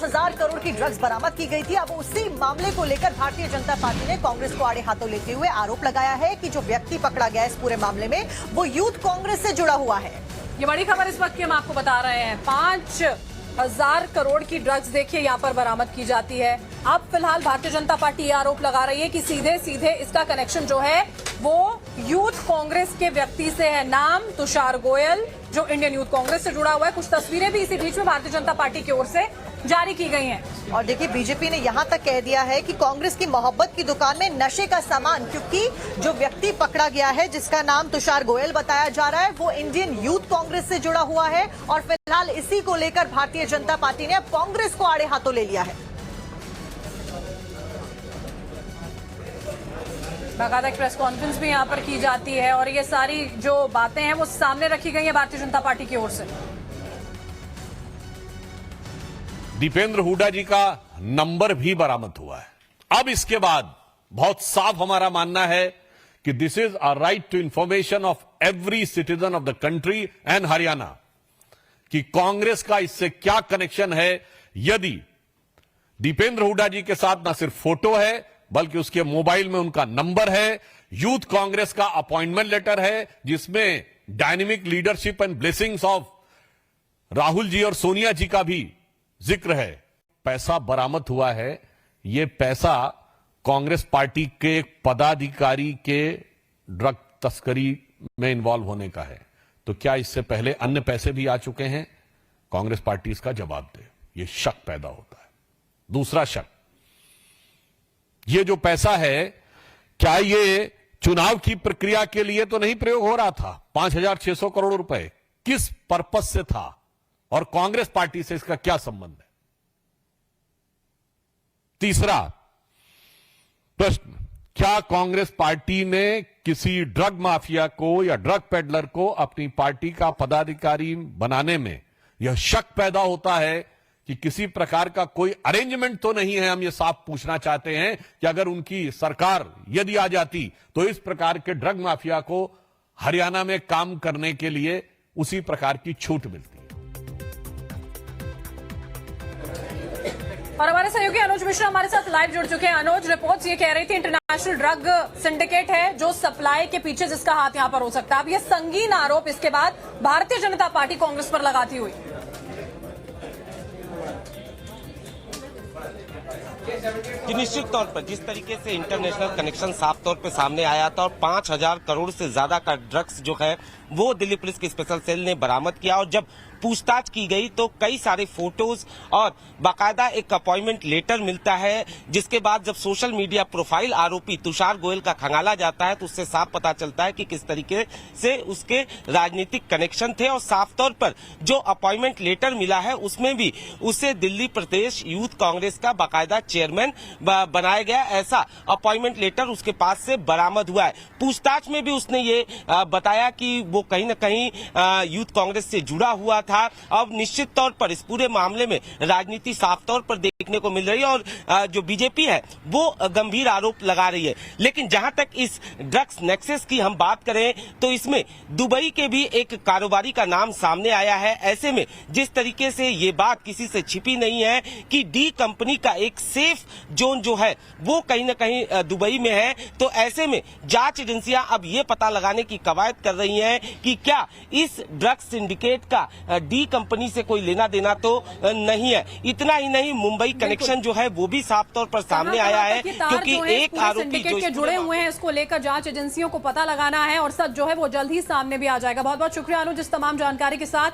5,000 करोड़ की ड्रग्स बरामद की गई थी। अब उसी मामले को लेकर भारतीय जनता पार्टी ने कांग्रेस को आड़े हाथों लेते हुए आरोप लगाया है कि जो व्यक्ति पकड़ा गया इस पूरे मामले में वो यूथ कांग्रेस से जुड़ा हुआ है। ये बड़ी खबर इस वक्त की हम आपको बता रहे हैं। 5,000 करोड़ की ड्रग्स देखिए यहाँ पर बरामद की जाती है। अब फिलहाल भारतीय जनता पार्टी ये आरोप लगा रही है कि सीधे सीधे इसका कनेक्शन जो है वो यूथ कांग्रेस के व्यक्ति से है। नाम तुषार गोयल, जो इंडियन यूथ कांग्रेस से जुड़ा हुआ है। कुछ तस्वीरें भी इसी बीच में भारतीय जनता पार्टी की ओर से जारी की गई हैं। और देखिए, बीजेपी ने यहां तक कह दिया है कि कांग्रेस की मोहब्बत की दुकान में नशे का सामान, क्योंकि जो व्यक्ति पकड़ा गया है जिसका नाम तुषार गोयल बताया जा रहा है वो इंडियन यूथ कांग्रेस से जुड़ा हुआ है। और फिलहाल इसी को लेकर भारतीय जनता पार्टी ने अब कांग्रेस को आड़े हाथों ले लिया है। बाकायदा एक प्रेस कॉन्फ्रेंस भी यहाँ पर की जाती है और ये सारी जो बातें हैं वो सामने रखी गई है भारतीय जनता पार्टी की ओर से। दीपेंद्र हुड्डा जी का नंबर भी बरामद हुआ है। अब इसके बाद बहुत साफ हमारा मानना है कि this is a right to information of every citizen of the country and Haryana कि कांग्रेस का इससे क्या कनेक्शन है। यदि दीपेंद्र हुड्डा जी के साथ न सिर्फ फोटो है बल्कि उसके मोबाइल में उनका नंबर है, यूथ कांग्रेस का अपॉइंटमेंट लेटर है जिसमें dynamic leadership and blessings of Rahul ji और सोनिया जी का भी जिक्र है। पैसा बरामद हुआ है, यह पैसा कांग्रेस पार्टी के पदाधिकारी के ड्रग तस्करी में इन्वॉल्व होने का है। तो क्या इससे पहले अन्य पैसे भी आ चुके हैं? कांग्रेस पार्टी इसका जवाब दे। यह शक पैदा होता है। दूसरा शक, ये जो पैसा है क्या ये चुनाव की प्रक्रिया के लिए तो नहीं प्रयोग हो रहा था? 5,600 करोड़ रुपए किस पर्पस से था और कांग्रेस पार्टी से इसका क्या संबंध है? तीसरा प्रश्न, क्या कांग्रेस पार्टी ने किसी ड्रग माफिया को या ड्रग पेडलर को अपनी पार्टी का पदाधिकारी बनाने में यह शक पैदा होता है कि किसी प्रकार का कोई अरेंजमेंट तो नहीं है? हम ये साफ पूछना चाहते हैं कि अगर उनकी सरकार यदि आ जाती तो इस प्रकार के ड्रग माफिया को हरियाणा में काम करने के लिए उसी प्रकार की छूट मिलती है। और हमारे सहयोगी अनुज मिश्रा हमारे साथ लाइव जुड़ चुके हैं। अनुज, रिपोर्ट्स ये कह रही थी इंटरनेशनल ड्रग सिंडिकेट है जो सप्लाई के पीछे जिसका हाथ यहां पर हो सकता है। अब ये संगीन आरोप इसके बाद भारतीय जनता पार्टी कांग्रेस पर लगाती हुई। कि निश्चित तौर पर जिस तरीके से इंटरनेशनल कनेक्शन साफ तौर पर सामने आया था और 5,000 करोड़ से ज्यादा का ड्रग्स जो है वो दिल्ली पुलिस की स्पेशल सेल ने बरामद किया और जब पूछताछ की गई तो कई सारे फोटोज और बाकायदा एक अपॉइंटमेंट लेटर मिलता है, जिसके बाद जब सोशल मीडिया प्रोफाइल आरोपी तुषार गोयल का खंगाला जाता है तो उससे साफ पता चलता है कि किस तरीके से उसके राजनीतिक कनेक्शन थे। और साफ तौर पर जो अपॉइंटमेंट लेटर मिला है उसमें भी उसे दिल्ली प्रदेश यूथ कांग्रेस का बाकायदा चेयरमैन बनाया गया, ऐसा अपॉइंटमेंट लेटर उसके पास से बरामद हुआ है। पूछताछ में भी उसने ये बताया कि वो कहीं न कहीं यूथ कांग्रेस से जुड़ा हुआ था। अब निश्चित तौर पर इस पूरे मामले में राजनीति साफ तौर पर देखने को मिल रही है और जो बीजेपी है वो गंभीर आरोप लगा रही है। लेकिन जहां तक इस ड्रग्स नेक्सस की हम बात करें तो इसमें दुबई के भी एक कारोबारी का नाम सामने आया है। ऐसे में जिस तरीके से ये बात किसी से छिपी नहीं है कि डी कंपनी का एक सेफ जोन जो है वो कहीं न कहीं दुबई में है, तो ऐसे में जांच एजेंसियां अब ये पता लगाने की कवायद कर रही हैं कि क्या इस ड्रग्स सिंडिकेट का डी कंपनी से कोई लेना देना तो नहीं है। इतना ही नहीं, मुंबई कनेक्शन जो है वो भी साफ तौर पर सामने आया है, क्योंकि एक आरोपी जो जुड़े हुए हैं इसको लेकर जांच एजेंसियों को पता लगाना है और सच जो है वो जल्द ही सामने भी आ जाएगा। बहुत बहुत शुक्रिया अनुज इस तमाम जानकारी के साथ।